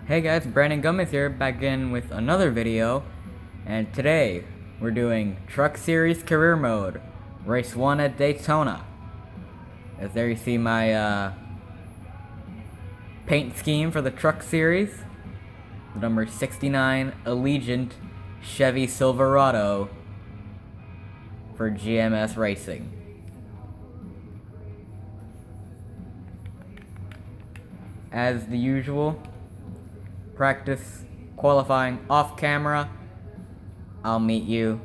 Hey guys, Brandon Gomez here, back in with another video, and today we're doing Truck Series Career Mode, Race 1 at Daytona. As there you see my paint scheme for the Truck Series, the number 69 Allegiant Chevy Silverado for GMS Racing. As the usual, practice qualifying off camera. I'll meet you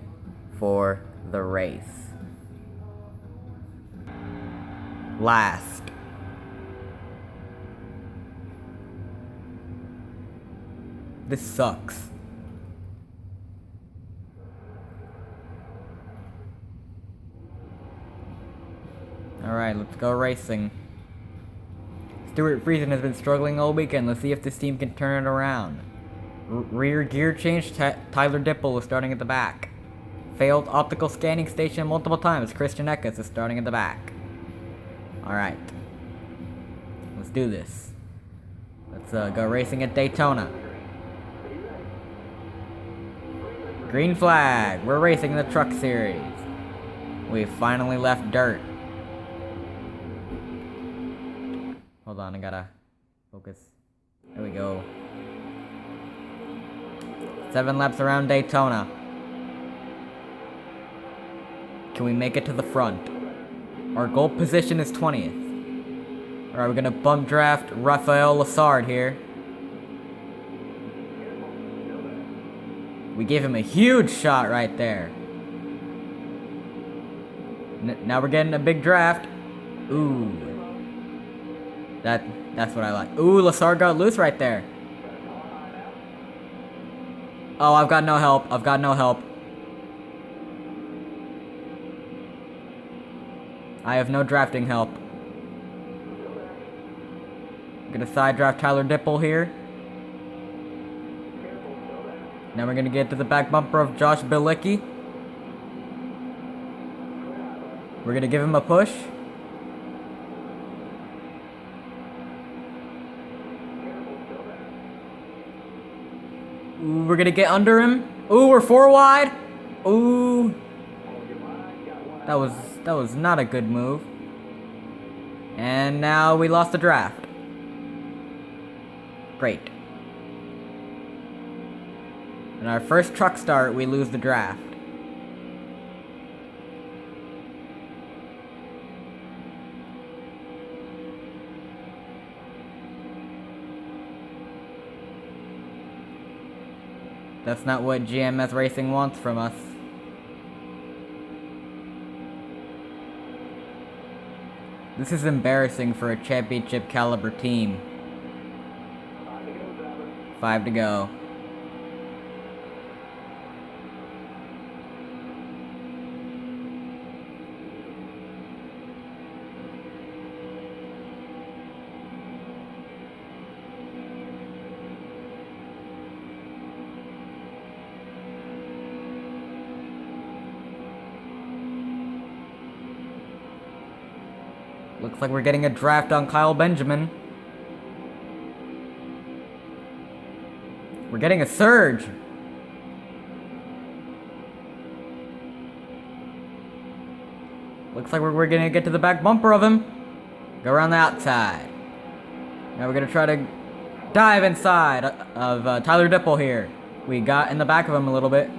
for the race. Last. This sucks. Alright, let's go racing. Stuart Friesen has been struggling all weekend. Let's see if this team can turn it around. Rear gear change, Tyler Dipple is starting at the back. Failed optical scanning station multiple times. Christian Eckes is starting at the back. Alright. Let's do this. Let's go racing at Daytona. Green flag. We're racing the Truck Series. We finally left dirt. Hold on, I gotta focus. There we go. 7 laps around Daytona. Can we make it to the front? Our goal position is 20th. Alright, we're gonna bump draft Rafael Lassard here. We gave him a huge shot right there. Now we're getting a big draft. Ooh. That's what I like. Ooh, Lassard got loose right there. Oh, I've got no help. I've got no help. I have no drafting help. I'm gonna side draft Tyler Dipple here. Now we're gonna get to the back bumper of Josh Bilicki. We're gonna give him a push. Ooh, we're gonna get under him. Ooh, we're 4 wide. Ooh. That was not a good move. And now we lost the draft. Great. In our first truck start, we lose the draft. That's not what GMS Racing wants from us. This is embarrassing for a championship caliber team. 5 to go. Looks like we're getting a draft on Kyle Benjamin. We're getting a surge. Looks like we're gonna get to the back bumper of him. Go around the outside. Now we're gonna try to dive inside of Tyler Dipple here. We got in the back of him a little bit.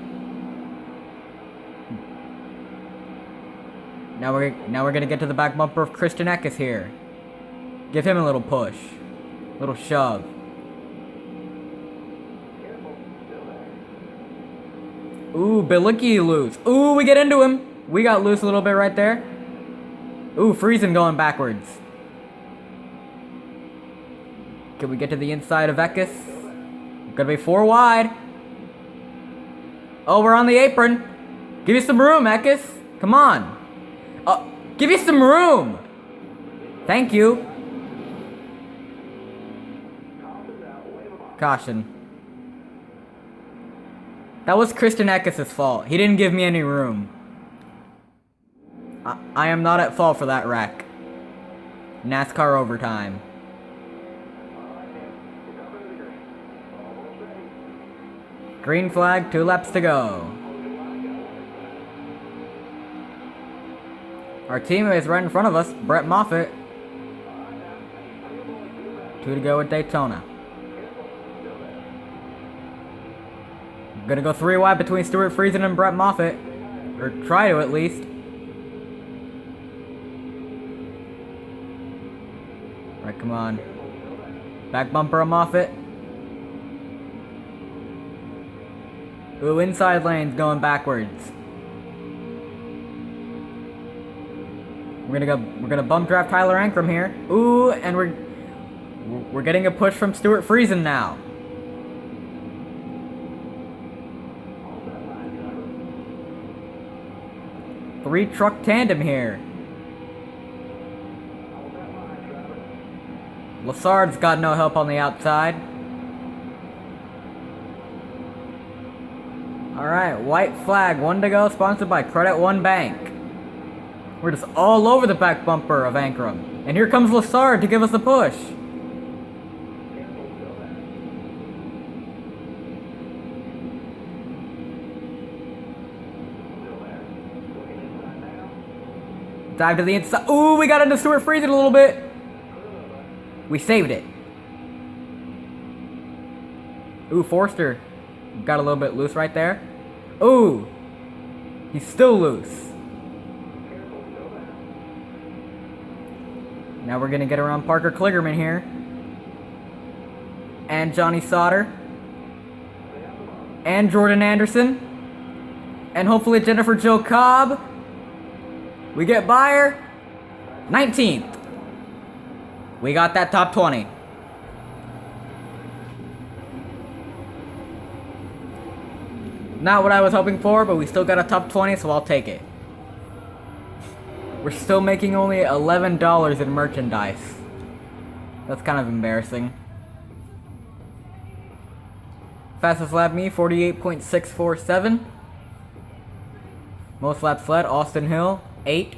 Now we're gonna get to the back bumper of Christian Eckes here. Give him a little push. Little shove. Ooh, Bilicki loose. Ooh, we get into him. We got loose a little bit right there. Ooh, Friesen going backwards. Can we get to the inside of Eckes? Gonna be 4 wide. Oh, we're on the apron. Give me some room, Eckes. Come on. Give me some room! Thank you. Caution. That was Christian Eckes' fault. He didn't give me any room. I am not at fault for that wreck. NASCAR overtime. Green flag, 2 laps to go. Our teammate is right in front of us, Brett Moffitt. 2 to go at Daytona. I'm gonna go 3 wide between Stuart Friesen and Brett Moffitt. Or try to, at least. Alright, come on. Back bumper of Moffitt. Ooh, inside lane's going backwards. We're gonna bump draft Tyler Ankrum here. Ooh, and we're getting a push from Stuart Friesen now. Three truck tandem here. Lassard's got no help on the outside. Alright, white flag, 1 to go, sponsored by Credit One Bank. We're just all over the back bumper of Ankrum. And here comes Lassard to give us a push. Dive to the inside. Ooh, we got into Stuart Friesen a little bit. We saved it. Ooh, Forster got a little bit loose right there. Ooh, he's still loose. Now we're gonna get around Parker Kligerman here. And Johnny Sauter. And Jordan Anderson. And hopefully Jennifer Jo Cobb. We get Bayer. 19th. We got that top 20. Not what I was hoping for, but we still got a top 20, so I'll take it. We're still making only $11 in merchandise. That's kind of embarrassing. Fastest lap me, 48.647. Most laps led, Austin Hill, 8.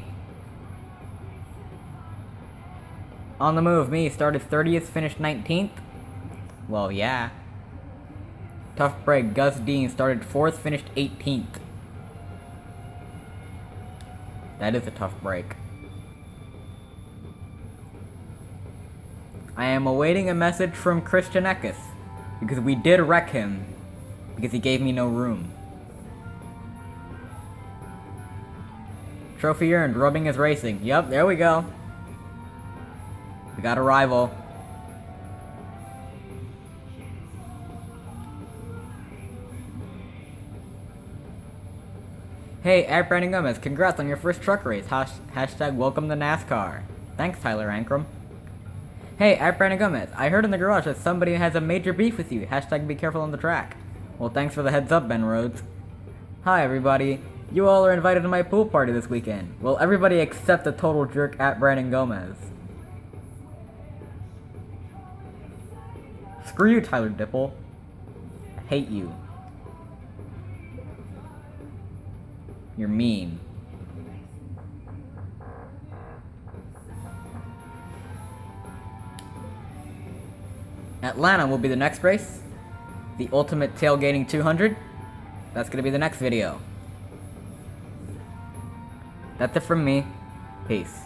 On the move, me, started 30th, finished 19th. Well, yeah. Tough break, Gus Dean started 4th, finished 18th. That is a tough break. I am awaiting a message from Christian Eckes, because we did wreck him, because he gave me no room. Trophy earned, rubbing is racing. Yep, there we go. We got a rival. Hey, at Brandon Gomez, congrats on your first truck race. Hashtag welcome to NASCAR. Thanks, Tyler Ankrum. Hey, at Brandon Gomez, I heard in the garage that somebody has a major beef with you. Hashtag be careful on the track. Well, thanks for the heads up, Ben Rhodes. Hi, everybody. You all are invited to my pool party this weekend. Well, everybody except the total jerk at Brandon Gomez. Screw you, Tyler Dipple. I hate you. You're mean. Atlanta will be the next race. The Ultimate Tailgating 200. That's gonna be the next video. That's it from me. Peace.